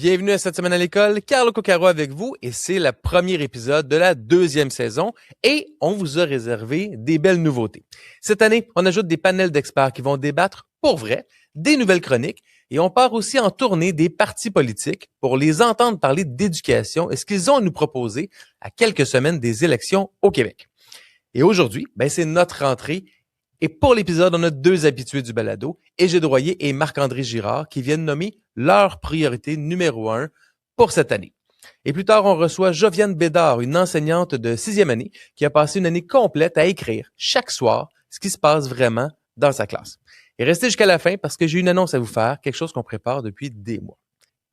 Bienvenue à cette semaine à l'école, Carlo Coccaro avec vous et c'est le premier épisode de la deuxième saison et on vous a réservé des belles nouveautés. Cette année, on ajoute des panels d'experts qui vont débattre pour vrai, des nouvelles chroniques et on part aussi en tournée des partis politiques pour les entendre parler d'éducation et ce qu'ils ont à nous proposer à quelques semaines des élections au Québec. Et aujourd'hui, c'est notre rentrée. Et pour l'épisode, on a deux habitués du balado, Égide Royer et Marc-André Girard, qui viennent nommer leur priorité numéro 1 pour cette année. Et plus tard, on reçoit Joviane Bédard, une enseignante de 6e année, qui a passé une année complète à écrire chaque soir ce qui se passe vraiment dans sa classe. Et restez jusqu'à la fin parce que j'ai une annonce à vous faire, quelque chose qu'on prépare depuis des mois.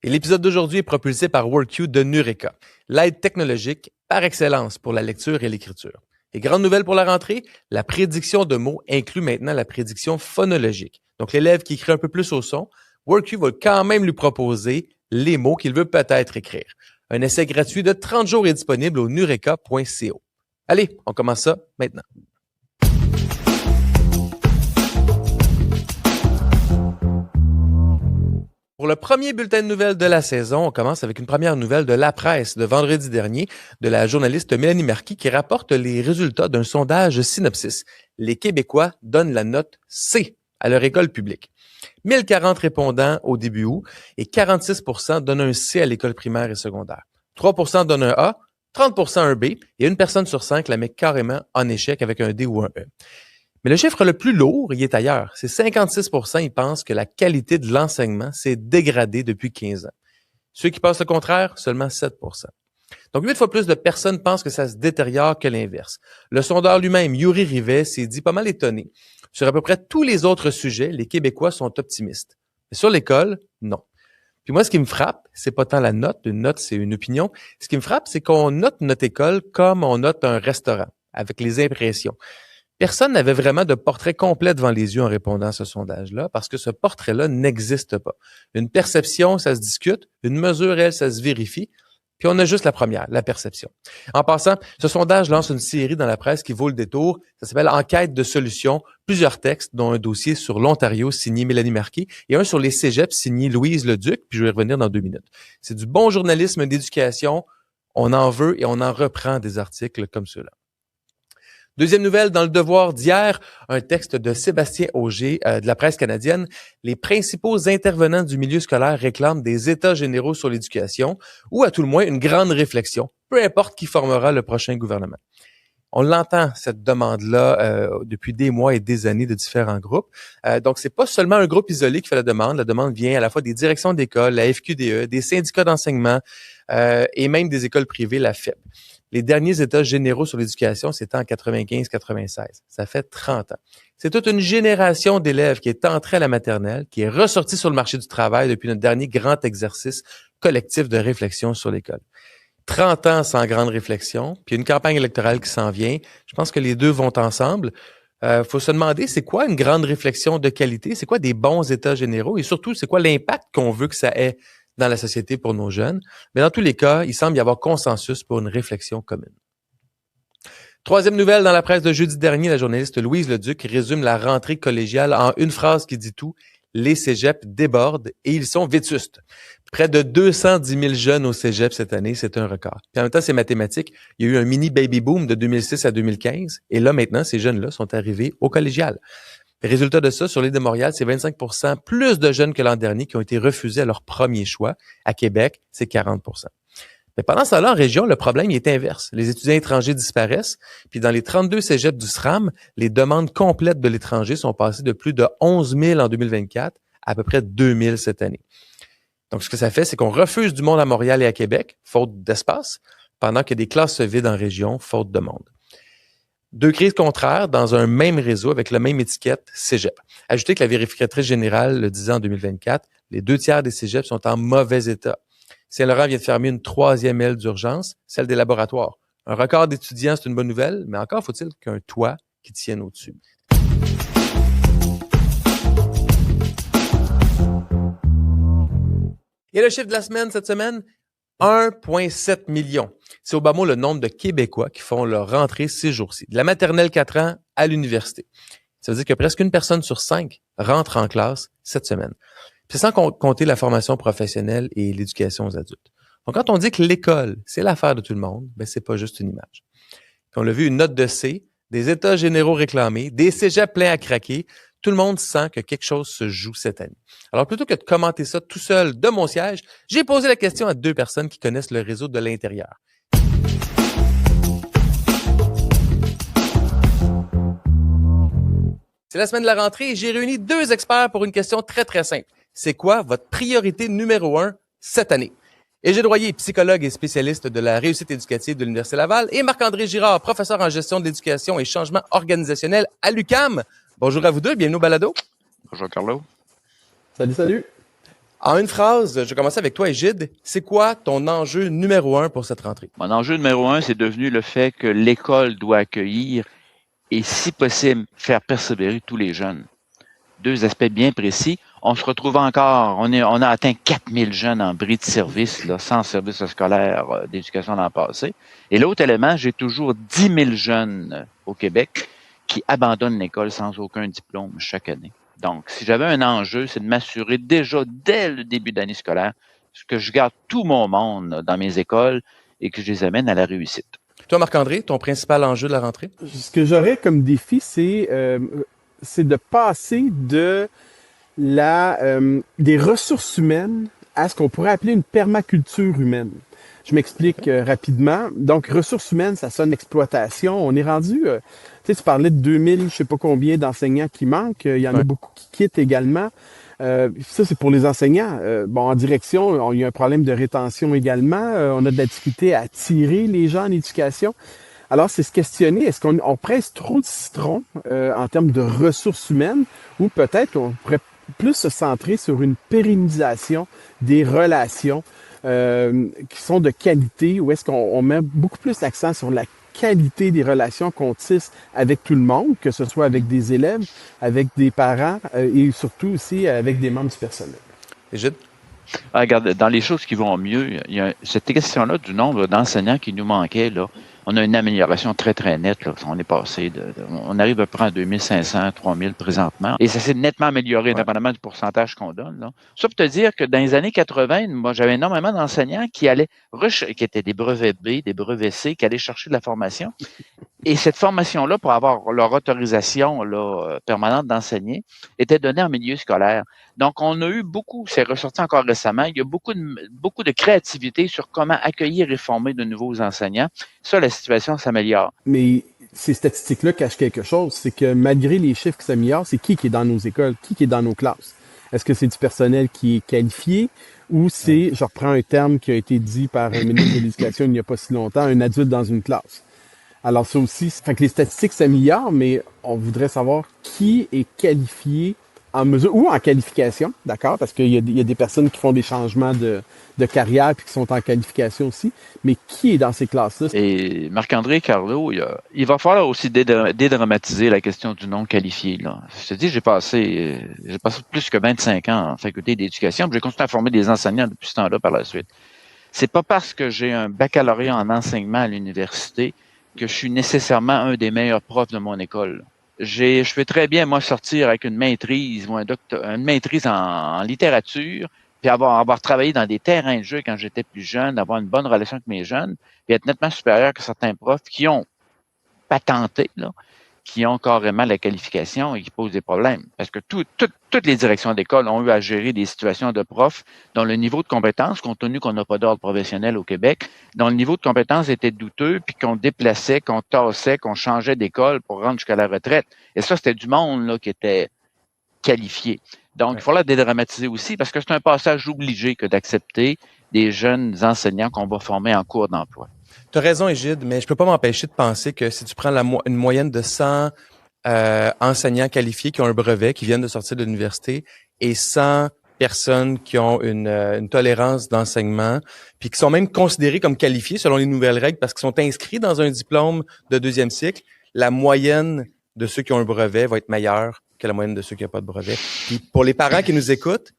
Et l'épisode d'aujourd'hui est propulsé par WorkU de Nureka, l'aide technologique par excellence pour la lecture et l'écriture. Et grande nouvelle pour la rentrée, la prédiction de mots inclut maintenant la prédiction phonologique. Donc, l'élève qui écrit un peu plus au son, WorkU va quand même lui proposer les mots qu'il veut peut-être écrire. Un essai gratuit de 30 jours est disponible au nureka.co. Allez, on commence ça maintenant. Pour le premier bulletin de nouvelles de la saison, on commence avec une première nouvelle de La Presse de vendredi dernier de la journaliste Mélanie Marquis qui rapporte les résultats d'un sondage Synopsis. Les Québécois donnent la note C à leur école publique. 1040 répondants au début août et 46% donnent un C à l'école primaire et secondaire. 3% donnent un A, 30% un B et une personne sur 5 la met carrément en échec avec un D ou un E. Mais le chiffre le plus lourd, il est ailleurs. C'est 56%, ils pensent que la qualité de l'enseignement s'est dégradée depuis 15 ans. Ceux qui pensent le contraire, seulement 7%. Donc, 8 fois plus de personnes pensent que ça se détériore que l'inverse. Le sondeur lui-même, Yuri Rivet, s'est dit pas mal étonné. Sur à peu près tous les autres sujets, les Québécois sont optimistes. Mais sur l'école, non. Puis moi, ce qui me frappe, c'est pas tant la note. Une note, c'est une opinion. Ce qui me frappe, c'est qu'on note notre école comme on note un restaurant, avec les impressions. Personne n'avait vraiment de portrait complet devant les yeux en répondant à ce sondage-là, parce que ce portrait-là n'existe pas. Une perception, ça se discute. Une mesure, elle, ça se vérifie. Puis on a juste la première, la perception. En passant, ce sondage lance une série dans la presse qui vaut le détour. Ça s'appelle Enquête de solutions. Plusieurs textes, dont un dossier sur l'Ontario signé Mélanie Marquis et un sur les cégeps signé Louise Leduc, puis je vais y revenir dans 2 minutes. C'est du bon journalisme d'éducation. On en veut et on en reprend des articles comme ceux-là. Deuxième nouvelle, dans le Devoir d'hier, un texte de Sébastien Auger de la presse canadienne. Les principaux intervenants du milieu scolaire réclament des états généraux sur l'éducation ou à tout le moins une grande réflexion, peu importe qui formera le prochain gouvernement. On l'entend, cette demande-là, depuis des mois et des années de différents groupes. Donc, c'est pas seulement un groupe isolé qui fait la demande. La demande vient à la fois des directions d'école, la FQDE, des syndicats d'enseignement et même des écoles privées, la FEP. Les derniers états généraux sur l'éducation, c'était en 95-96. Ça fait 30 ans. C'est toute une génération d'élèves qui est entrée à la maternelle, qui est ressortie sur le marché du travail depuis notre dernier grand exercice collectif de réflexion sur l'école. 30 ans sans grande réflexion, puis une campagne électorale qui s'en vient. Je pense que les deux vont ensemble. Faut se demander, c'est quoi une grande réflexion de qualité? C'est quoi des bons états généraux? Et surtout, c'est quoi l'impact qu'on veut que ça ait dans la société pour nos jeunes? Mais dans tous les cas, il semble y avoir consensus pour une réflexion commune. Troisième nouvelle dans la presse de jeudi dernier, la journaliste Louise Leduc résume la rentrée collégiale en une phrase qui dit tout. Les cégeps débordent et ils sont vétustes. Près de 210 000 jeunes au cégep cette année, c'est un record. Puis en même temps, c'est mathématique. Il y a eu un mini baby boom de 2006 à 2015 et là, maintenant, ces jeunes-là sont arrivés au collégial. Résultat de ça, sur l'île de Montréal, c'est 25% plus de jeunes que l'an dernier qui ont été refusés à leur premier choix. À Québec, c'est 40%. Mais pendant ce temps-là, en région, le problème il est inverse. Les étudiants étrangers disparaissent, puis dans les 32 cégeps du SRAM, les demandes complètes de l'étranger sont passées de plus de 11 000 en 2024 à peu près 2 000 cette année. Donc, ce que ça fait, c'est qu'on refuse du monde à Montréal et à Québec, faute d'espace, pendant que des classes se vident en région, faute de monde. Deux crises contraires dans un même réseau avec la même étiquette cégep. Ajoutez que la vérificatrice générale le disait en 2024, les 2/3 des cégeps sont en mauvais état. Saint-Laurent vient de fermer une 3e aile d'urgence, celle des laboratoires. Un record d'étudiants, c'est une bonne nouvelle, mais encore faut-il qu'un toit qui tienne au-dessus. Et le chiffre de la semaine cette semaine, 1,7 million. C'est au bas mot le nombre de Québécois qui font leur rentrée ces jours-ci, de la maternelle 4 ans à l'université. Ça veut dire que presque une personne sur 5 rentre en classe cette semaine. Puis C'est sans compter la formation professionnelle et l'éducation aux adultes. Donc, quand on dit que l'école, c'est l'affaire de tout le monde, ben c'est pas juste une image. On l'a vu, une note de C, des états généraux réclamés, des cégeps pleins à craquer, tout le monde sent que quelque chose se joue cette année. Alors, plutôt que de commenter ça tout seul de mon siège, j'ai posé la question à 2 personnes qui connaissent le réseau de l'intérieur. C'est la semaine de la rentrée et j'ai réuni 2 experts pour une question très, très simple. C'est quoi votre priorité numéro 1 cette année? Égide Royer, psychologue et spécialiste de la réussite éducative de l'Université Laval, et Marc-André Girard, professeur en gestion de l'éducation et changement organisationnel à l'UQAM. Bonjour à vous deux, bienvenue au balado. Bonjour Carlo. Salut. En une phrase, je vais commencer avec toi, Égide. C'est quoi ton enjeu numéro 1 pour cette rentrée? Mon enjeu numéro 1, c'est devenu le fait que l'école doit accueillir et, si possible, faire persévérer tous les jeunes. 2 aspects bien précis. On se retrouve encore, on a atteint 4000 jeunes en bris de service, là, sans service scolaire d'éducation l'an passé. Et l'autre élément, j'ai toujours 10 000 jeunes au Québec qui abandonnent l'école sans aucun diplôme chaque année. Donc, si j'avais un enjeu, c'est de m'assurer déjà dès le début d'année scolaire que je garde tout mon monde dans mes écoles et que je les amène à la réussite. Toi, Marc-André, ton principal enjeu de la rentrée? Ce que j'aurais comme défi, c'est de passer de des ressources humaines à ce qu'on pourrait appeler une permaculture humaine. Je m'explique rapidement. Donc, ressources humaines, ça sonne exploitation. On est rendu, tu parlais de 2000, je sais pas combien d'enseignants qui manquent. Il y en a beaucoup qui quittent également. Ça, c'est pour les enseignants. En direction, il y a un problème de rétention également. On a de la difficulté à attirer les gens en éducation. Alors, c'est se questionner, est-ce qu'on presse trop de citron en termes de ressources humaines ou peut-être qu'on pourrait plus se centrer sur une pérennisation des relations qui sont de qualité, ou est-ce qu'on met beaucoup plus l'accent sur la qualité des relations qu'on tisse avec tout le monde, que ce soit avec des élèves, avec des parents et surtout aussi avec des membres du personnel. Égide? Regarde, dans les choses qui vont mieux, il y a cette question-là du nombre d'enseignants qui nous manquait, là. On a une amélioration très, très nette, là. On est passé on arrive à peu près à 2500, 3000 présentement. Et ça s'est nettement amélioré, indépendamment du pourcentage qu'on donne, là. Ça pour te dire que dans les années 80, moi, j'avais énormément d'enseignants qui étaient des brevets B, des brevets C, qui allaient chercher de la formation. Et cette formation-là, pour avoir leur autorisation là, permanente d'enseigner, était donnée en milieu scolaire. Donc, on a eu beaucoup, c'est ressorti encore récemment, il y a beaucoup de créativité sur comment accueillir et former de nouveaux enseignants. Ça, la situation s'améliore. Mais ces statistiques-là cachent quelque chose, c'est que malgré les chiffres qui s'améliorent, c'est qui est dans nos écoles, qui est dans nos classes? Est-ce que c'est du personnel qui est qualifié ou c'est, je reprends un terme qui a été dit par un ministre de l'Éducation il n'y a pas si longtemps, un adulte dans une classe? Alors ça aussi, fait que les statistiques s'améliorent, mais on voudrait savoir qui est qualifié en mesure, ou en qualification, d'accord, parce qu'il y a des personnes qui font des changements de carrière puis qui sont en qualification aussi, mais qui est dans ces classes-là? Et Marc-André, Carlo, il va falloir aussi dédramatiser la question du non qualifié, là. Je te dis, j'ai passé plus que 25 ans en faculté d'éducation, puis j'ai continué à former des enseignants depuis ce temps-là par la suite. C'est pas parce que j'ai un baccalauréat en enseignement à l'université que je suis nécessairement un des meilleurs profs de mon école. Je peux très bien, moi, sortir avec une maîtrise ou une maîtrise en littérature, puis avoir travaillé dans des terrains de jeu quand j'étais plus jeune, avoir une bonne relation avec mes jeunes, puis être nettement supérieur que certains profs qui ont patenté, là, qui ont carrément la qualification et qui posent des problèmes. Parce que toutes les directions d'école ont eu à gérer des situations de profs dont le niveau de compétence, compte tenu qu'on n'a pas d'ordre professionnel au Québec, dont le niveau de compétence était douteux, puis qu'on déplaçait, qu'on tassait, qu'on changeait d'école pour rendre jusqu'à la retraite. Et ça, c'était du monde là qui était qualifié. Donc, il faut la dédramatiser aussi parce que c'est un passage obligé que d'accepter des jeunes enseignants qu'on va former en cours d'emploi. Tu as raison, Égide, mais je peux pas m'empêcher de penser que si tu prends une moyenne de 100 enseignants qualifiés qui ont un brevet, qui viennent de sortir de l'université, et 100 personnes qui ont une tolérance d'enseignement, puis qui sont même considérés comme qualifiés selon les nouvelles règles parce qu'ils sont inscrits dans un diplôme de 2e cycle, la moyenne de ceux qui ont un brevet va être meilleure que la moyenne de ceux qui n'ont pas de brevet. Puis pour les parents qui nous écoutent,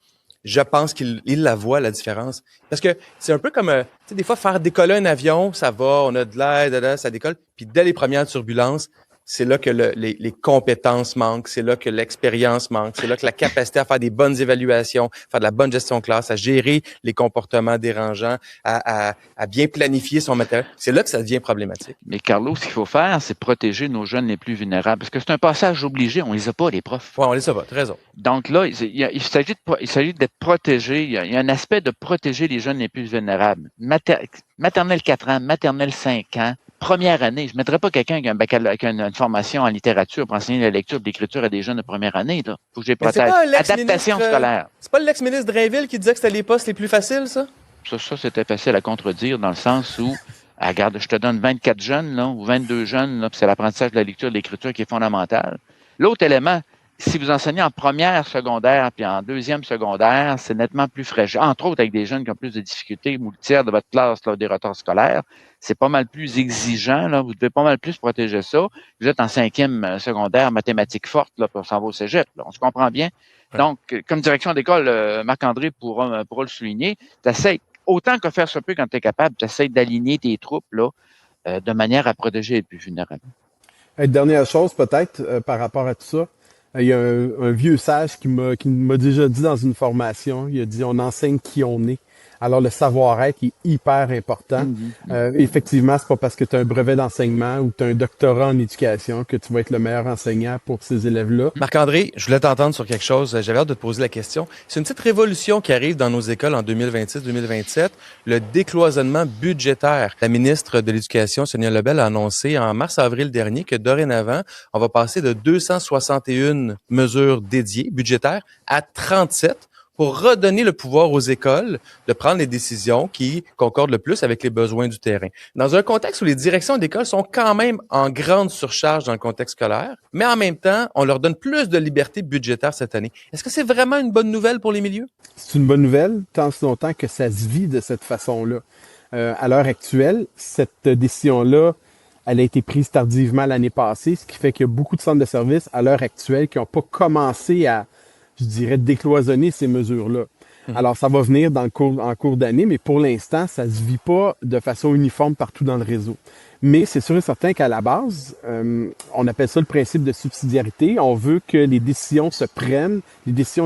je pense qu'ils la voient, la différence. Parce que c'est un peu comme, tu sais, des fois, faire décoller un avion, ça va, on a de l'aide, ça décolle. Puis dès les premières turbulences, c'est là que les compétences manquent, c'est là que l'expérience manque, c'est là que la capacité à faire des bonnes évaluations, faire de la bonne gestion de classe, à gérer les comportements dérangeants, à bien planifier son matériel, c'est là que ça devient problématique. Mais Carlo, ce qu'il faut faire, c'est protéger nos jeunes les plus vulnérables. Parce que c'est un passage obligé, on les a pas, les profs. Oui, on les a pas, t'as raison. Donc là, il s'agit d'être protégé. Il y a un aspect de protéger les jeunes les plus vulnérables. Maternelle 4 ans, maternelle 5 ans, première année. Je ne mettrais pas quelqu'un qui a une formation en littérature pour enseigner la lecture et l'écriture à des jeunes de première année. Il faut que je les protège. Adaptation scolaire. C'est pas l'ex-ministre Drainville qui disait que c'était les postes les plus faciles, ça? Ça, c'était facile à contredire dans le sens où, regarde, je te donne 24 jeunes, là, ou 22 jeunes, là, puis c'est l'apprentissage de la lecture et de l'écriture qui est fondamental. L'autre élément, si vous enseignez en première secondaire puis en deuxième secondaire, c'est nettement plus fragile. Entre autres, avec des jeunes qui ont plus de difficultés, ou le tiers de votre classe là, des retards scolaires, c'est pas mal plus exigeant. Là, vous devez pas mal plus protéger ça. Vous êtes en cinquième secondaire, mathématiques fortes, là, pour s'en va au cégep. Là. On se comprend bien. Ouais. Donc, comme direction d'école, Marc-André pourra le souligner, t'essayes, autant que faire se peut quand tu es capable, tu essaies d'aligner tes troupes là, de manière à protéger les plus vulnérables. Dernière chose peut-être par rapport à tout ça. Il y a un vieux sage qui m'a déjà dit dans une formation, il a dit on enseigne qui on est. Alors le savoir-être est hyper important. Effectivement, c'est pas parce que tu as un brevet d'enseignement ou tu as un doctorat en éducation que tu vas être le meilleur enseignant pour ces élèves-là. Marc-André, je voulais t'entendre sur quelque chose. J'avais hâte de te poser la question. C'est une petite révolution qui arrive dans nos écoles en 2026-2027, le décloisonnement budgétaire. La ministre de l'Éducation, Sonia Lebel, a annoncé en mars-avril dernier que dorénavant, on va passer de 261 mesures dédiées budgétaires à 37 pour redonner le pouvoir aux écoles de prendre les décisions qui concordent le plus avec les besoins du terrain. Dans un contexte où les directions d'école sont quand même en grande surcharge dans le contexte scolaire, mais en même temps, on leur donne plus de liberté budgétaire cette année. Est-ce que c'est vraiment une bonne nouvelle pour les milieux? C'est une bonne nouvelle, tant si longtemps que ça se vit de cette façon-là. À l'heure actuelle, cette décision-là, elle a été prise tardivement l'année passée, ce qui fait qu'il y a beaucoup de centres de services à l'heure actuelle qui n'ont pas commencé à, je dirais, décloisonner ces mesures-là. Alors, ça va venir en cours d'année, mais pour l'instant, ça se vit pas de façon uniforme partout dans le réseau. Mais c'est sûr et certain qu'à la base, on appelle ça le principe de subsidiarité. On veut que les décisions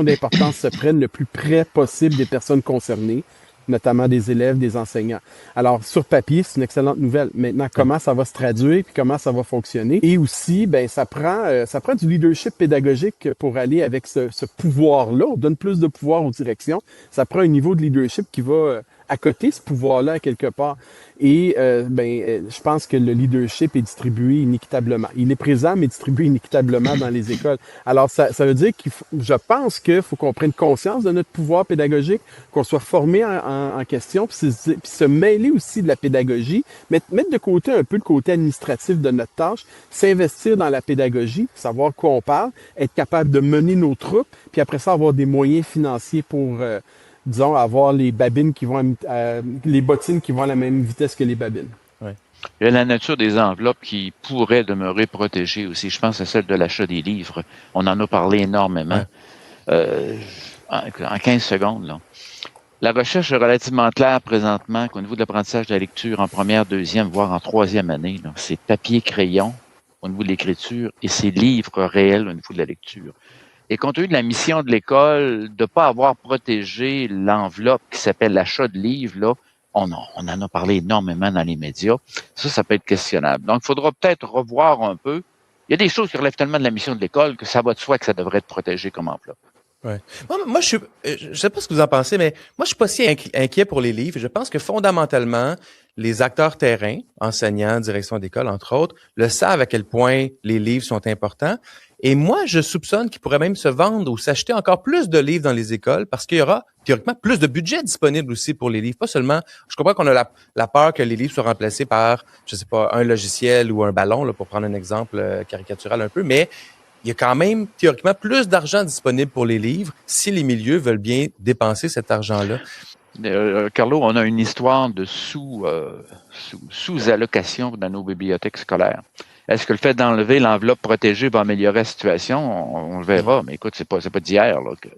d'importance se prennent le plus près possible des personnes concernées, notamment des élèves, des enseignants. Alors, sur papier, c'est une excellente nouvelle. Maintenant, comment ça va se traduire puis comment ça va fonctionner? Et aussi, ça prend du leadership pédagogique pour aller avec ce pouvoir-là. On donne plus de pouvoir aux directions. Ça prend un niveau de leadership qui va accoter ce pouvoir-là à quelque part. Et je pense que le leadership est distribué inéquitablement. Il est présent, mais distribué inéquitablement dans les écoles. Alors, ça veut dire je pense qu'il faut qu'on prenne conscience de notre pouvoir pédagogique, qu'on soit formé en question, puis se mêler aussi de la pédagogie, mettre de côté un peu le côté administratif de notre tâche, s'investir dans la pédagogie, savoir quoi on parle, être capable de mener nos troupes, puis après ça, avoir des moyens financiers pour... disons, avoir les babines les bottines qui vont à la même vitesse que les babines. Ouais. Il y a la nature des enveloppes qui pourraient demeurer protégées aussi. Je pense à celle de l'achat des livres. On en a parlé énormément. Ouais. En 15 secondes, là. La recherche est relativement claire présentement qu'au niveau de l'apprentissage de la lecture en première, deuxième, voire en troisième année, là, c'est papier-crayon au niveau de l'écriture et c'est livres réels au niveau de la lecture. Et compte tenu de la mission de l'école de ne pas avoir protégé l'enveloppe qui s'appelle l'achat de livres, là, on en a parlé énormément dans les médias. Ça peut être questionnable. Donc, il faudra peut-être revoir un peu. Il y a des choses qui relèvent tellement de la mission de l'école que ça va de soi que ça devrait être protégé comme enveloppe. Ouais. Moi, je sais pas ce que vous en pensez, mais moi, je suis pas si inquiet pour les livres. Je pense que fondamentalement, les acteurs terrain, enseignants, direction d'école, entre autres, le savent à quel point les livres sont importants. Et moi, je soupçonne qu'ils pourraient même se vendre ou s'acheter encore plus de livres dans les écoles parce qu'il y aura théoriquement plus de budget disponible aussi pour les livres. Pas seulement, je comprends qu'on a la peur que les livres soient remplacés par, je sais pas, un logiciel ou un ballon, là, pour prendre un exemple caricatural un peu, mais il y a quand même théoriquement plus d'argent disponible pour les livres si les milieux veulent bien dépenser cet argent-là. Carlo, on a une histoire de sous-allocation dans nos bibliothèques scolaires. Est-ce que le fait d'enlever l'enveloppe protégée va améliorer la situation? On le verra. Mais écoute, c'est pas d'hier là, que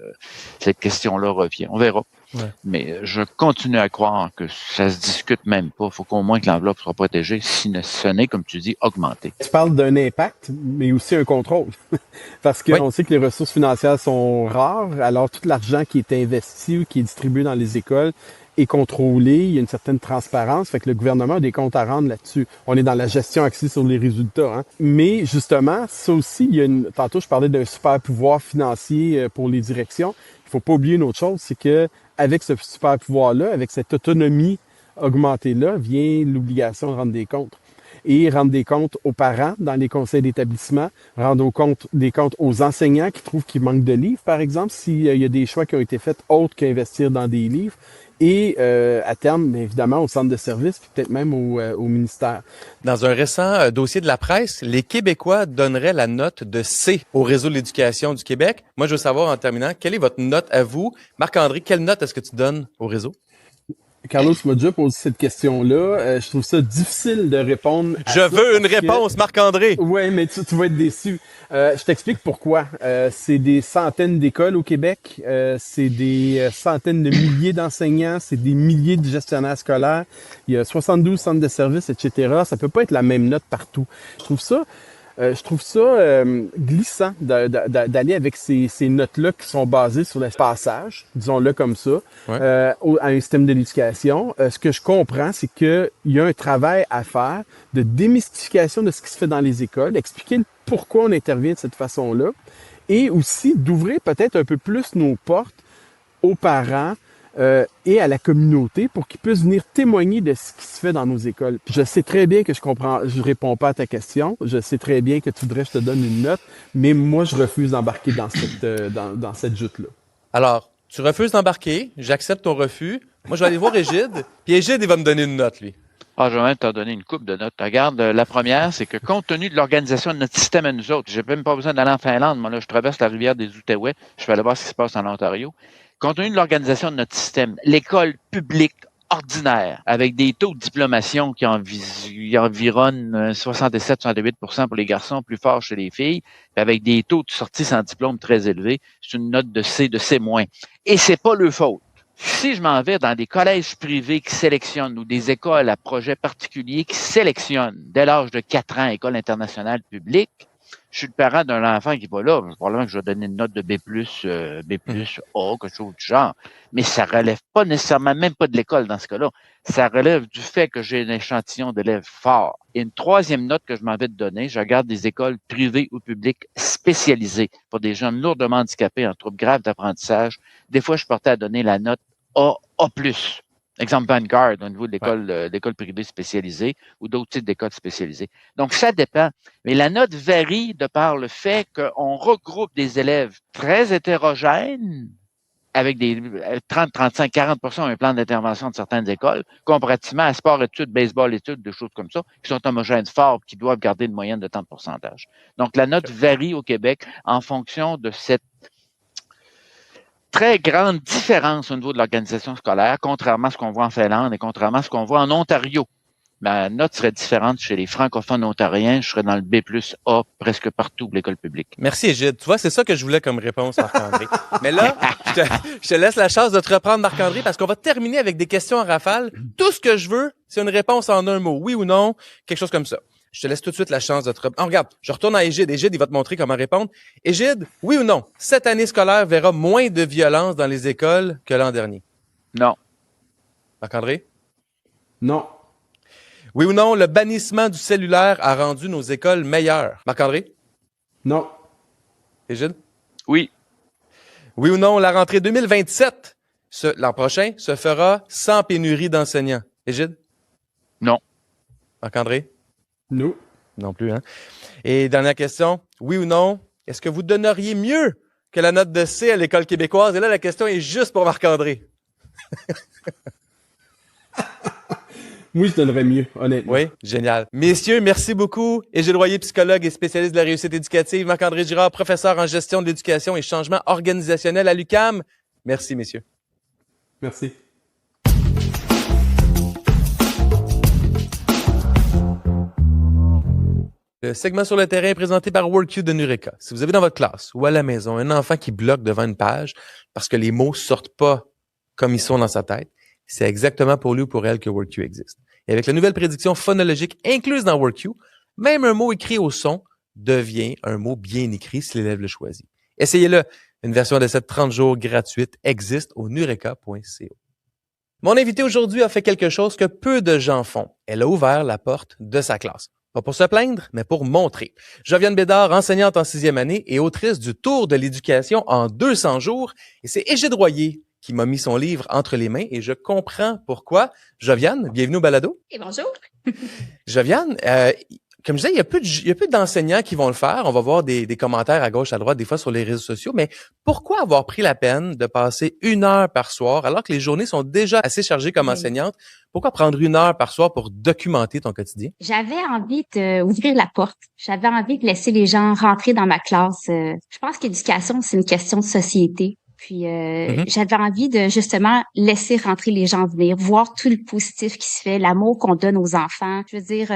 cette question-là revient. On verra. Ouais. Mais je continue à croire que ça se discute même pas. Il faut qu'au moins que l'enveloppe soit protégée, si ce n'est, comme tu dis, augmenté. Tu parles d'un impact, mais aussi un contrôle. Parce qu'on sait que les ressources financières sont rares, alors tout l'argent qui est investi ou qui est distribué dans les écoles est contrôlé, il y a une certaine transparence, fait que le gouvernement a des comptes à rendre là-dessus. On est dans la gestion axée sur les résultats. Hein. Mais justement, ça aussi, tantôt je parlais d'un super pouvoir financier pour les directions. Il faut pas oublier une autre chose, c'est que avec ce super pouvoir-là, avec cette autonomie augmentée-là, vient l'obligation de rendre des comptes. Et rendre des comptes aux parents dans les conseils d'établissement, rendre des comptes aux enseignants qui trouvent qu'il manque de livres, par exemple, s'il y a des choix qui ont été faits autres qu'investir dans des livres. Et à terme, évidemment, au centre de service, puis peut-être même au ministère. Dans un récent dossier de la presse, les Québécois donneraient la note de C au réseau de l'éducation du Québec. Moi, je veux savoir, en terminant, quelle est votre note à vous? Marc-André, quelle note est-ce que tu donnes au réseau? Carlos, tu m'as déjà posé cette question-là. Je trouve ça difficile de répondre à ça. Je veux une réponse, Marc-André! Oui, mais tu vas être déçu. Je t'explique pourquoi. C'est des centaines d'écoles au Québec. C'est des centaines de milliers d'enseignants. C'est des milliers de gestionnaires scolaires. Il y a 72 centres de services, etc. Ça peut pas être la même note partout. Je trouve ça glissant d'aller avec ces notes-là qui sont basées sur le passage, disons-le comme ça, à un système de l'éducation. Ce que je comprends, c'est qu'il y a un travail à faire de démystification de ce qui se fait dans les écoles, expliquer pourquoi on intervient de cette façon-là, et aussi d'ouvrir peut-être un peu plus nos portes aux parents, et à la communauté pour qu'ils puissent venir témoigner de ce qui se fait dans nos écoles. Puis je sais très bien que je réponds pas à ta question. Je sais très bien que tu voudrais que je te donne une note, mais moi, je refuse d'embarquer dans cette joute-là. Alors, tu refuses d'embarquer, j'accepte ton refus. Moi, je vais aller voir Égide, puis Égide, il va me donner une note, lui. Je vais même t'en donner une couple de notes. Regarde, la première, c'est que compte tenu de l'organisation de notre système à nous autres, j'ai même pas besoin d'aller en Finlande. Moi, là, je traverse la rivière des Outaouais. Je vais aller voir ce qui se passe en Ontario. Compte tenu de l'organisation de notre système, l'école publique ordinaire, avec des taux de diplomation qui environnent 67-68% pour les garçons, plus fort chez les filles, puis avec des taux de sortie sans diplôme très élevés, c'est une note de C, de C-. Et c'est pas leur faute. Si je m'en vais dans des collèges privés qui sélectionnent ou des écoles à projet particulier qui sélectionnent dès l'âge de 4 ans, école internationale publique, je suis le parent d'un enfant qui va là, probablement que je vais donner une note de B+, A, quelque chose du genre. Mais ça relève pas nécessairement, même pas de l'école dans ce cas-là. Ça relève du fait que j'ai un échantillon d'élèves forts. Et une troisième note que je m'en vais te donner, je regarde des écoles privées ou publiques spécialisées pour des jeunes lourdement handicapés en troubles graves d'apprentissage. Des fois, je portais à donner la note A+. Exemple Vanguard au niveau de l'école privée spécialisée ou d'autres types d'écoles spécialisées. Donc, ça dépend. Mais la note varie de par le fait qu'on regroupe des élèves très hétérogènes avec des 30, 35, 40% un plan d'intervention de certaines écoles, comparativement à sport-études, baseball-études, des choses comme ça, qui sont homogènes forts, qui doivent garder une moyenne de tant de pourcentage. Donc, la note varie au Québec en fonction de cette très grande différence au niveau de l'organisation scolaire, contrairement à ce qu'on voit en Finlande et contrairement à ce qu'on voit en Ontario. Ma note serait différente chez les francophones ontariens. Je serais dans le B+, A presque partout pour l'école publique. Merci, Égide. Tu vois, c'est ça que je voulais comme réponse, Marc-André. Mais là, je te laisse la chance de te reprendre, Marc-André, parce qu'on va terminer avec des questions en rafale. Tout ce que je veux, c'est une réponse en un mot. Oui ou non, quelque chose comme ça. Je te laisse tout de suite la chance de te reprendre. Regarde, je retourne à Égide. Égide, il va te montrer comment répondre. Égide, oui ou non, cette année scolaire verra moins de violence dans les écoles que l'an dernier? Non. Marc-André? Non. Oui ou non, le bannissement du cellulaire a rendu nos écoles meilleures? Marc-André? Non. Égide? Oui. Oui ou non, la rentrée 2027, l'an prochain, se fera sans pénurie d'enseignants? Égide? Non. Marc-André? Non. Non plus, hein? Et dernière question, oui ou non, est-ce que vous donneriez mieux que la note de C à l'école québécoise? Et là, la question est juste pour Marc-André. Oui, je donnerais mieux, honnêtement. Oui, génial. Messieurs, merci beaucoup. Égide Royer, psychologue et spécialiste de la réussite éducative. Marc-André Girard, professeur en gestion de l'éducation et changement organisationnel à l'UQAM. Merci, messieurs. Merci. Le segment sur le terrain est présenté par WorkU de Nureka. Si vous avez dans votre classe ou à la maison un enfant qui bloque devant une page parce que les mots sortent pas comme ils sont dans sa tête, c'est exactement pour lui ou pour elle que WorkU existe. Et avec la nouvelle prédiction phonologique incluse dans WorkU, même un mot écrit au son devient un mot bien écrit si l'élève le choisit. Essayez-le. Une version de cette 30 jours gratuite existe au nureka.co. Mon invité aujourd'hui a fait quelque chose que peu de gens font. Elle a ouvert la porte de sa classe. Pas pour se plaindre, mais pour montrer. Joviane Bédard, enseignante en 6e année et autrice du Tour de l'éducation en 200 jours. Et c'est Égide Royer qui m'a mis son livre entre les mains et je comprends pourquoi. Joviane, bienvenue au balado. Et bonjour. Joviane, comme je disais, il y a peu d'enseignants qui vont le faire. On va voir des commentaires à gauche, à droite, des fois sur les réseaux sociaux. Mais pourquoi avoir pris la peine de passer 1 heure par soir, alors que les journées sont déjà assez chargées comme enseignante? Pourquoi prendre 1 heure par soir pour documenter ton quotidien? J'avais envie d'ouvrir la porte. J'avais envie de laisser les gens rentrer dans ma classe. Je pense qu'éducation, c'est une question de société. Puis j'avais envie de justement laisser rentrer les gens venir, voir tout le positif qui se fait, l'amour qu'on donne aux enfants. Je veux dire,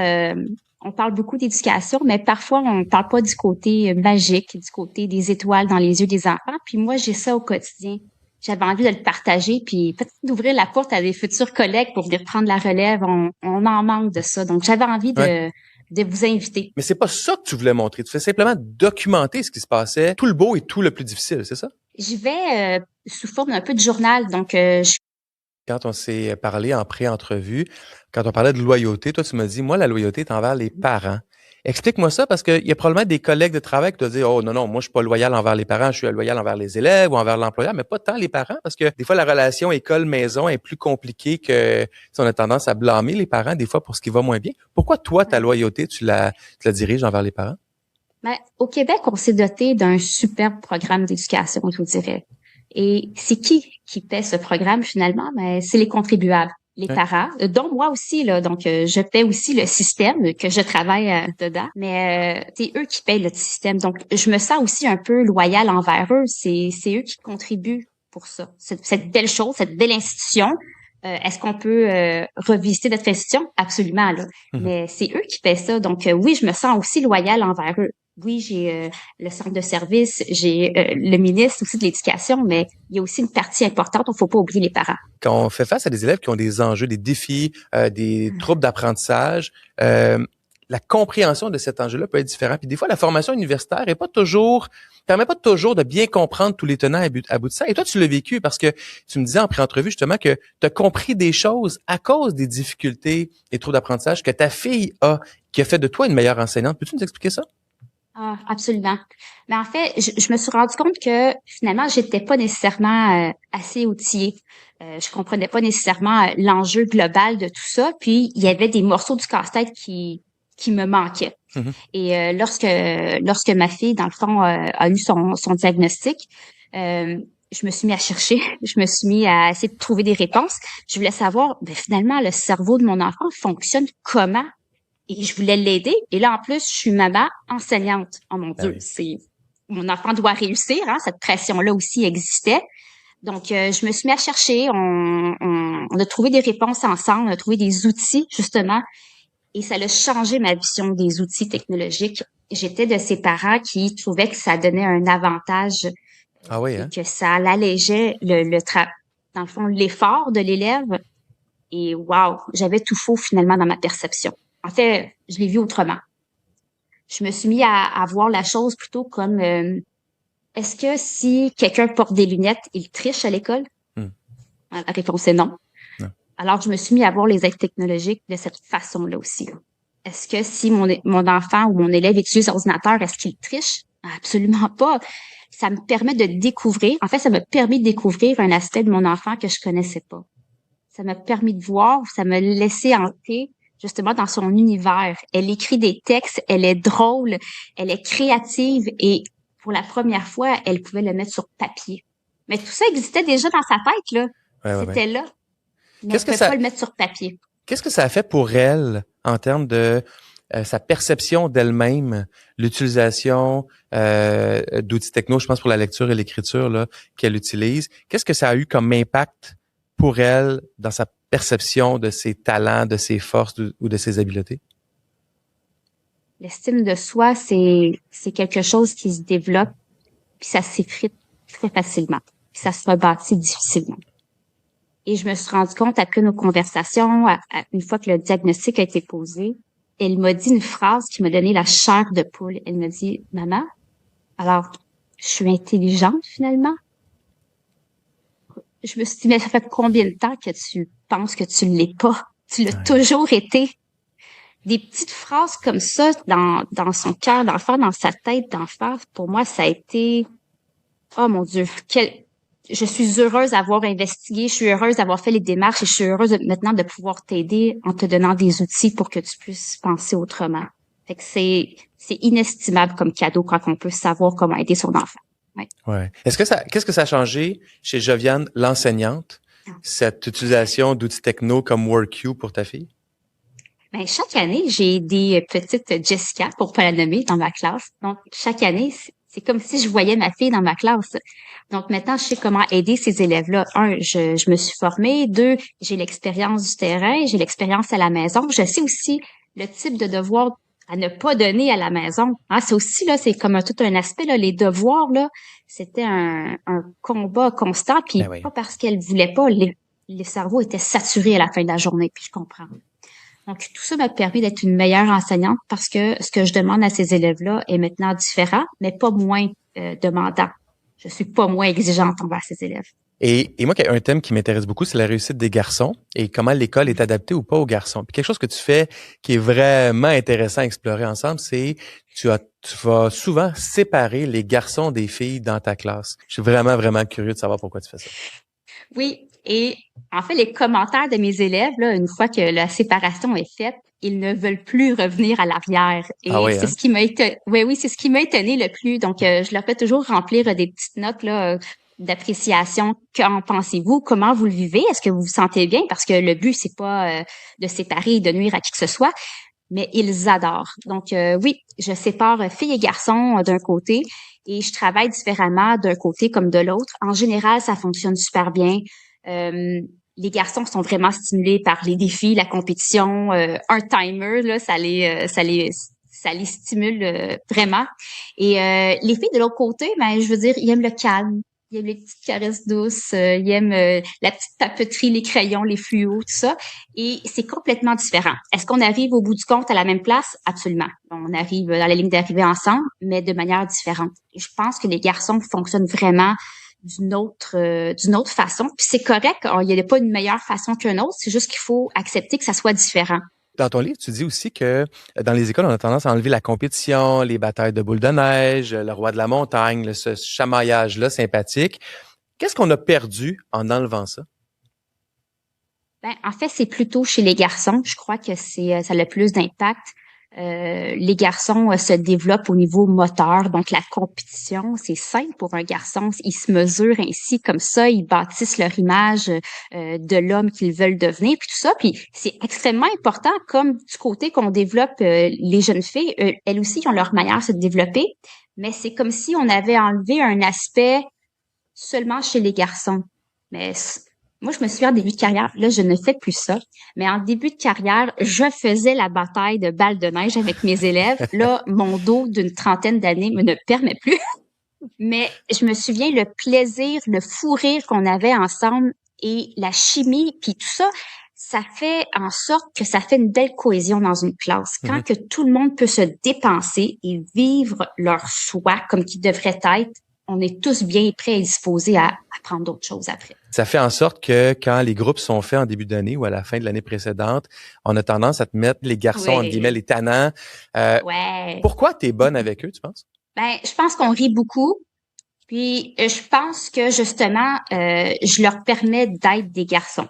on parle beaucoup d'éducation, mais parfois on parle pas du côté magique, du côté des étoiles dans les yeux des enfants. Puis moi, j'ai ça au quotidien. J'avais envie de le partager, puis peut-être d'ouvrir la porte à des futurs collègues pour venir prendre la relève. On en manque de ça. Donc, j'avais envie de vous inviter. Mais c'est pas ça que tu voulais montrer. Tu fais simplement documenter ce qui se passait, tout le beau et tout le plus difficile, c'est ça? J'y vais sous forme d'un peu de journal. Donc, Quand on s'est parlé en pré-entrevue, quand on parlait de loyauté, toi, tu m'as dit, moi, la loyauté est envers les parents. Explique-moi ça, parce qu'il y a probablement des collègues de travail qui te disent, oh non, moi, je suis pas loyal envers les parents, je suis loyal envers les élèves ou envers l'employeur, mais pas tant les parents, parce que des fois, la relation école-maison est plus compliquée que si on a tendance à blâmer les parents, des fois, pour ce qui va moins bien. Pourquoi, toi, ta loyauté, tu la diriges envers les parents? Ben, au Québec, on s'est doté d'un superbe programme d'éducation, je vous dirais. Et c'est qui paie ce programme finalement? Ben, c'est les contribuables, les parents, dont moi aussi là. Donc, je paie aussi le système que je travaille dedans, mais c'est eux qui payent le système. Donc, je me sens aussi un peu loyale envers eux. C'est eux qui contribuent pour ça. Cette belle chose, cette belle institution. Est-ce qu'on peut revisiter notre institution? Absolument là. Mais c'est eux qui paient ça. Donc, oui, je me sens aussi loyale envers eux. Oui, j'ai le centre de service, j'ai le ministre aussi de l'Éducation, mais il y a aussi une partie importante, il ne faut pas oublier les parents. Quand on fait face à des élèves qui ont des enjeux, des défis, des troubles d'apprentissage, la compréhension de cet enjeu-là peut être différente. Puis des fois, la formation universitaire permet pas toujours de bien comprendre tous les tenants à bout de ça. Et toi, tu l'as vécu parce que tu me disais en pré-entrevue justement que tu as compris des choses à cause des difficultés et troubles d'apprentissage que ta fille a, qui a fait de toi une meilleure enseignante. Peux-tu nous expliquer ça? Ah, absolument. Mais en fait, je me suis rendu compte que finalement, j'étais pas nécessairement assez outillée. Je comprenais pas nécessairement l'enjeu global de tout ça. Puis il y avait des morceaux du casse-tête qui me manquaient. Et lorsque ma fille, dans le fond, a eu son diagnostic, je me suis mis à chercher, je me suis mis à essayer de trouver des réponses. Je voulais savoir, finalement, le cerveau de mon enfant fonctionne comment? Et je voulais l'aider. Et là, en plus, je suis maman enseignante. Oh mon Dieu, mon enfant doit réussir, hein, cette pression-là aussi existait. Donc, je me suis mis à chercher. On a trouvé des réponses ensemble, on a trouvé des outils, justement. Et ça a changé ma vision des outils technologiques. J'étais de ces parents qui trouvaient que ça donnait un avantage. Ah oui, hein? Et que ça allégeait dans le fond, l'effort de l'élève. Et wow, j'avais tout faux finalement dans ma perception. En fait, je l'ai vu autrement. Je me suis mis à voir la chose plutôt comme est-ce que si quelqu'un porte des lunettes, il triche à l'école? La réponse est non. Alors, je me suis mis à voir les aides technologiques de cette façon-là aussi. Est-ce que si mon enfant ou mon élève utilise l'ordinateur, est-ce qu'il triche? Absolument pas. Ça me permet de découvrir, en fait, ça m'a permis de découvrir un aspect de mon enfant que je connaissais pas. Ça m'a permis de voir, ça m'a laissé entrer justement dans son univers. Elle écrit des textes, elle est drôle, elle est créative et pour la première fois, elle pouvait le mettre sur papier. Mais tout ça existait déjà dans sa tête, là. C'était là. Mais elle ne pouvait pas le mettre sur papier. Qu'est-ce que ça a fait pour elle en termes de sa perception d'elle-même, l'utilisation d'outils techno, je pense pour la lecture et l'écriture là qu'elle utilise. Qu'est-ce que ça a eu comme impact pour elle dans sa perception de ses talents, de ses forces ou de ses habiletés? L'estime de soi, c'est quelque chose qui se développe, puis ça s'effrite très facilement, puis ça se rebâtit difficilement. Et je me suis rendu compte après nos conversations, une fois que le diagnostic a été posé, elle m'a dit une phrase qui m'a donné la chair de poule. Elle m'a dit, maman, alors, je suis intelligente finalement? Je me suis dit, mais ça fait combien de temps que tu penses que tu ne l'es pas? Tu l'as toujours été. Des petites phrases comme ça dans son cœur d'enfant, dans sa tête d'enfant, pour moi, ça a été, oh mon Dieu, je suis heureuse d'avoir investigué, je suis heureuse d'avoir fait les démarches et je suis heureuse maintenant de pouvoir t'aider en te donnant des outils pour que tu puisses penser autrement. Fait que c'est inestimable comme cadeau quand on peut savoir comment aider son enfant. Ouais. Qu'est-ce que ça a changé chez Joviane, l'enseignante, cette utilisation d'outils techno comme WorkU pour ta fille? Ben, chaque année, j'ai des petites Jessica, pour pas la nommer, dans ma classe. Donc, chaque année, c'est comme si je voyais ma fille dans ma classe. Donc, maintenant, je sais comment aider ces élèves-là. Un, je me suis formée. Deux, j'ai l'expérience du terrain, j'ai l'expérience à la maison. Je sais aussi le type de devoir à ne pas donner à la maison. Hein, c'est aussi, là, c'est comme tout un aspect, là, les devoirs, là, c'était un combat constant, puis Ben oui. pas parce qu'elle voulait pas, les cerveaux étaient saturés à la fin de la journée, puis je comprends. Donc, tout ça m'a permis d'être une meilleure enseignante parce que ce que je demande à ces élèves-là est maintenant différent, mais pas moins demandant. Je suis pas moins exigeante envers ces élèves. Et moi, un thème qui m'intéresse beaucoup, c'est la réussite des garçons et comment l'école est adaptée ou pas aux garçons. Puis quelque chose que tu fais qui est vraiment intéressant à explorer ensemble, c'est tu vas souvent séparer les garçons des filles dans ta classe. Je suis vraiment, vraiment curieux de savoir pourquoi tu fais ça. Oui, et en fait, les commentaires de mes élèves, là, une fois que la séparation est faite, ils ne veulent plus revenir à l'arrière. Et c'est ce qui m'a étonné. Oui, c'est ce qui m'a étonné le plus. Donc, je leur fais toujours remplir des petites notes là d'appréciation. Qu'en pensez-vous? Comment vous le vivez? Est-ce que vous vous sentez bien? Parce que le but, c'est pas de séparer et de nuire à qui que ce soit, mais ils adorent. Donc, oui, je sépare filles et garçons d'un côté et je travaille différemment d'un côté comme de l'autre. En général, ça fonctionne super bien. Les garçons sont vraiment stimulés par les défis, la compétition, un timer, là, ça les stimule vraiment. Et les filles de l'autre côté, ben, je veux dire, ils aiment le calme, ils aiment les petites caresses douces, ils aiment la petite papeterie, les crayons, les fluos, tout ça. Et c'est complètement différent. Est-ce qu'on arrive au bout du compte à la même place? Absolument. On arrive dans la ligne d'arrivée ensemble, mais de manière différente. Et je pense que les garçons fonctionnent vraiment d'une autre façon. Puis c'est correct, il n'y a pas une meilleure façon qu'une autre, c'est juste qu'il faut accepter que ça soit différent. Dans ton livre, tu dis aussi que dans les écoles, on a tendance à enlever la compétition, les batailles de boules de neige, le roi de la montagne, ce chamaillage-là sympathique. Qu'est-ce qu'on a perdu en enlevant ça? Ben, en fait, c'est plutôt chez les garçons. Je crois que ça a le plus d'impact. Les garçons se développent au niveau moteur, donc la compétition, c'est simple pour un garçon. Ils se mesurent ainsi, comme ça, ils bâtissent leur image de l'homme qu'ils veulent devenir, puis tout ça. Puis c'est extrêmement important, comme du côté qu'on développe les jeunes filles, elles aussi ont leur manière de se développer, mais c'est comme si on avait enlevé un aspect seulement chez les garçons. Mais moi, je me souviens en début de carrière, là, je ne fais plus ça, mais en début de carrière, je faisais la bataille de balles de neige avec mes élèves. Là, mon dos d'une trentaine d'années me ne permet plus. Mais je me souviens le plaisir, le fou rire qu'on avait ensemble et la chimie, puis tout ça, ça fait en sorte que ça fait une belle cohésion dans une classe. Quand que tout le monde peut se dépenser et vivre leur soi comme qu'il devrait être, on est tous bien prêts et disposés à apprendre d'autres choses après. Ça fait en sorte que quand les groupes sont faits en début d'année ou à la fin de l'année précédente, on a tendance à te mettre les garçons, entre guillemets, les tannants. Pourquoi t'es bonne avec eux, tu penses? Ben, je pense qu'on rit beaucoup. Puis, je pense que, justement, je leur permets d'être des garçons.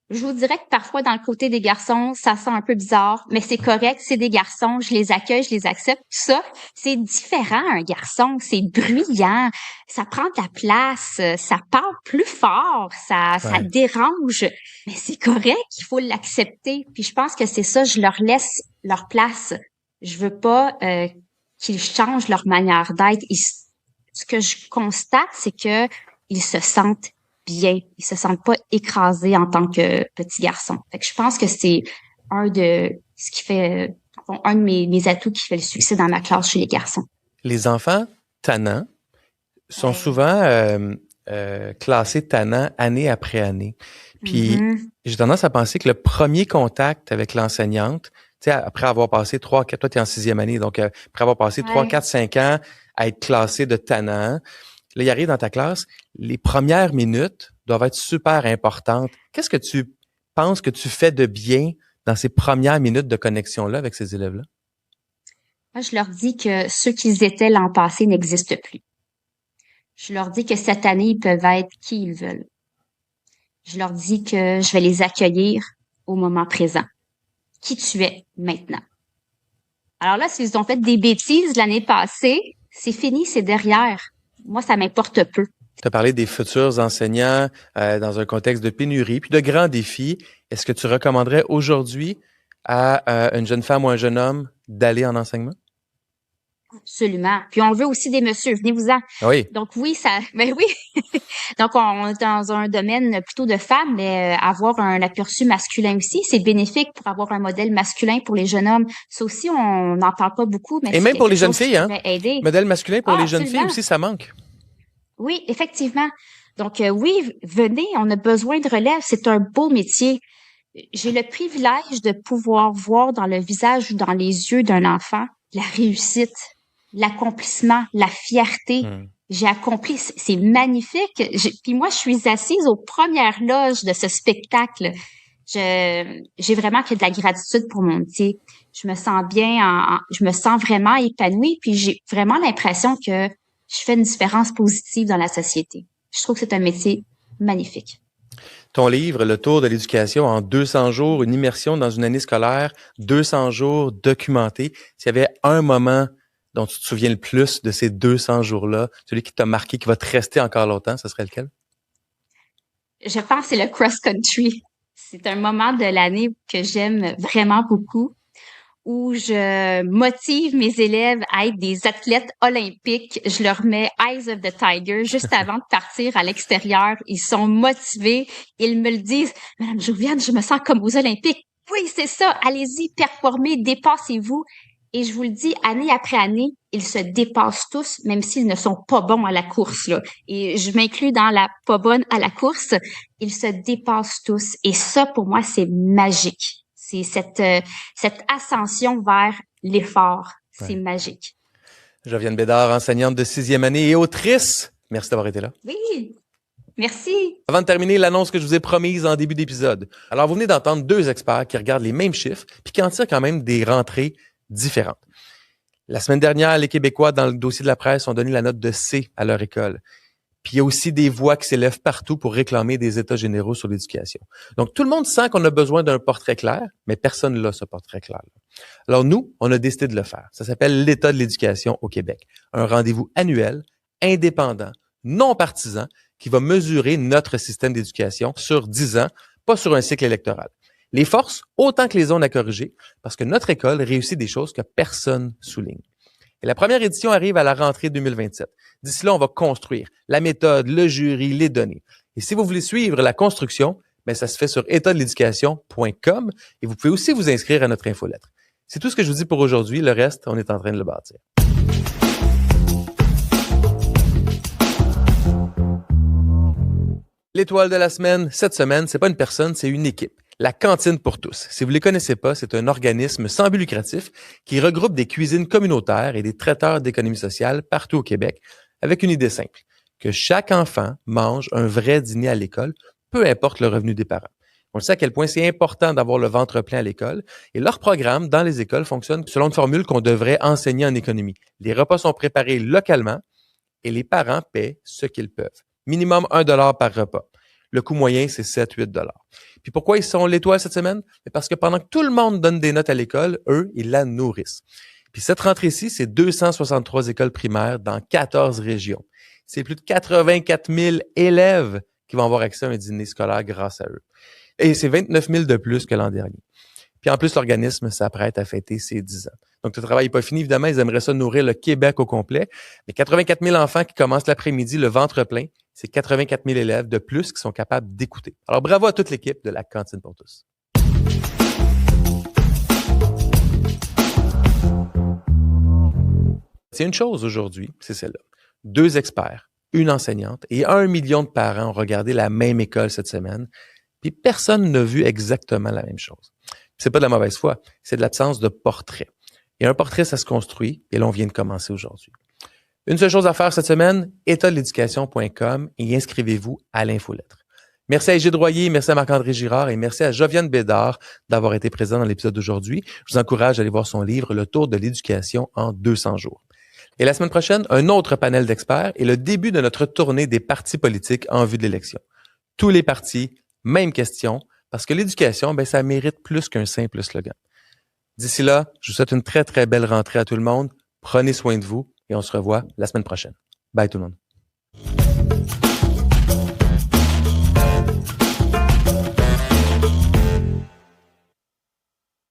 Je vous dirais que parfois, dans le côté des garçons, ça sent un peu bizarre, mais c'est correct, c'est des garçons, je les accueille, je les accepte, tout ça. C'est différent, un garçon, c'est bruyant, ça prend de la place, ça parle plus fort, ça dérange, mais c'est correct, il faut l'accepter. Puis je pense que c'est ça, je leur laisse leur place. Je veux pas qu'ils changent leur manière d'être. Ce que je constate, c'est que ils se sentent bien. Ils se sentent pas écrasés en tant que petits garçons. Fait que je pense que c'est un de ce qui fait un de mes atouts qui fait le succès dans ma classe chez les garçons. Les enfants tannants sont souvent classés tannants année après année. Puis j'ai tendance à penser que le premier contact avec l'enseignante, tu sais, après avoir passé 3-4, toi, tu es en 6e année, donc après avoir passé 3, 4, 5 ans à être classé de tannant, là, il arrive dans ta classe, les premières minutes doivent être super importantes. Qu'est-ce que tu penses que tu fais de bien dans ces premières minutes de connexion-là avec ces élèves-là? Moi, je leur dis que ceux qu'ils étaient l'an passé n'existent plus. Je leur dis que cette année, ils peuvent être qui ils veulent. Je leur dis que je vais les accueillir au moment présent. Qui tu es maintenant. Alors là, s'ils ont fait des bêtises l'année passée, c'est fini, c'est derrière. Moi, ça m'importe peu. Tu as parlé des futurs enseignants dans un contexte de pénurie puis de grands défis. Est-ce que tu recommanderais aujourd'hui à une jeune femme ou un jeune homme d'aller en enseignement? Absolument. Puis on veut aussi des messieurs, venez-vous-en. Oui. Donc oui, ben oui. Donc on est dans un domaine plutôt de femmes, mais avoir un aperçu masculin aussi, c'est bénéfique pour avoir un modèle masculin pour les jeunes hommes. Ça aussi, on n'en parle pas beaucoup, mais et même pour les jeunes filles, hein. Aider. Modèle masculin pour les jeunes filles aussi, ça manque. Oui, effectivement. Donc oui, venez, on a besoin de relève. C'est un beau métier. J'ai le privilège de pouvoir voir dans le visage ou dans les yeux d'un enfant la réussite, l'accomplissement, la fierté. J'ai accompli, c'est magnifique. Puis moi, je suis assise aux premières loges de ce spectacle. J'ai vraiment que de la gratitude pour mon métier. Je me sens bien, je me sens vraiment épanouie. Puis j'ai vraiment l'impression que je fais une différence positive dans la société. Je trouve que c'est un métier magnifique. Ton livre, Le Tour de l'éducation en 200 jours, une immersion dans une année scolaire, 200 jours documentés. S'il y avait un moment dont tu te souviens le plus de ces 200 jours-là, celui qui t'a marqué, qui va te rester encore longtemps, ce serait lequel? Je pense que c'est le cross-country. C'est un moment de l'année que j'aime vraiment beaucoup, où je motive mes élèves à être des athlètes olympiques. Je leur mets Eyes of the Tiger juste avant de partir à l'extérieur. Ils sont motivés. Ils me le disent. Madame Jouviane, je me sens comme aux Olympiques. Oui, c'est ça. Allez-y, performez, dépassez-vous. Et je vous le dis, année après année, ils se dépassent tous, même s'ils ne sont pas bons à la course, là. Et je m'inclus dans la pas bonne à la course. Ils se dépassent tous. Et ça, pour moi, c'est magique. C'est cette ascension vers l'effort. C'est magique. Joviane Bédard, enseignante de 6e année et autrice. Merci d'avoir été là. Oui, merci. Avant de terminer, l'annonce que je vous ai promise en début d'épisode. Alors, vous venez d'entendre 2 experts qui regardent les mêmes chiffres puis qui en tirent quand même des rentrées différentes. La semaine dernière, les Québécois, dans le dossier de la presse, ont donné la note de C à leur école. Puis il y a aussi des voix qui s'élèvent partout pour réclamer des états généraux sur l'éducation. Donc, tout le monde sent qu'on a besoin d'un portrait clair, mais personne n'a ce portrait clair. Alors nous, on a décidé de le faire. Ça s'appelle l'État de l'éducation au Québec. Un rendez-vous annuel, indépendant, non partisan, qui va mesurer notre système d'éducation sur 10 ans, pas sur un cycle électoral. Les forces, autant que les zones à corriger, parce que notre école réussit des choses que personne souligne. Et la première édition arrive à la rentrée 2027. D'ici là, on va construire la méthode, le jury, les données. Et si vous voulez suivre la construction, ben ça se fait sur étatdeléducation.com et vous pouvez aussi vous inscrire à notre infolettre. C'est tout ce que je vous dis pour aujourd'hui. Le reste, on est en train de le bâtir. L'étoile de la semaine, cette semaine, c'est pas une personne, c'est une équipe. La Cantine pour tous. Si vous ne les connaissez pas, c'est un organisme sans but lucratif qui regroupe des cuisines communautaires et des traiteurs d'économie sociale partout au Québec avec une idée simple, que chaque enfant mange un vrai dîner à l'école, peu importe le revenu des parents. On sait à quel point c'est important d'avoir le ventre plein à l'école et leur programme dans les écoles fonctionne selon une formule qu'on devrait enseigner en économie. Les repas sont préparés localement et les parents paient ce qu'ils peuvent. Minimum 1 $ par repas. Le coût moyen, c'est 7-8 $. Puis pourquoi ils sont l'étoile cette semaine? Parce que pendant que tout le monde donne des notes à l'école, eux, ils la nourrissent. Puis cette rentrée-ci, c'est 263 écoles primaires dans 14 régions. C'est plus de 84 000 élèves qui vont avoir accès à un dîner scolaire grâce à eux. Et c'est 29 000 de plus que l'an dernier. Puis en plus, l'organisme s'apprête à fêter ses 10 ans. Donc, le travail n'est pas fini. Évidemment, ils aimeraient ça nourrir le Québec au complet. Mais 84 000 enfants qui commencent l'après-midi le ventre plein, c'est 84 000 élèves de plus qui sont capables d'écouter. Alors, bravo à toute l'équipe de la Cantine pour tous. C'est une chose aujourd'hui, c'est celle-là. 2 experts, une enseignante et 1 million de parents ont regardé la même école cette semaine, puis personne n'a vu exactement la même chose. C'est pas de la mauvaise foi, c'est de l'absence de portrait. Et un portrait, ça se construit, et là, on vient de commencer aujourd'hui. Une seule chose à faire cette semaine, étatdeléducation.com et inscrivez-vous à l'infolettre. Merci à Égide Royer, merci à Marc-André Girard et merci à Joviane Bédard d'avoir été présent dans l'épisode d'aujourd'hui. Je vous encourage à aller voir son livre « Le tour de l'éducation en 200 jours ». Et la semaine prochaine, un autre panel d'experts et le début de notre tournée des partis politiques en vue de l'élection. Tous les partis, même question, parce que l'éducation, ça mérite plus qu'un simple slogan. D'ici là, je vous souhaite une très, très belle rentrée à tout le monde. Prenez soin de vous et on se revoit la semaine prochaine. Bye tout le monde.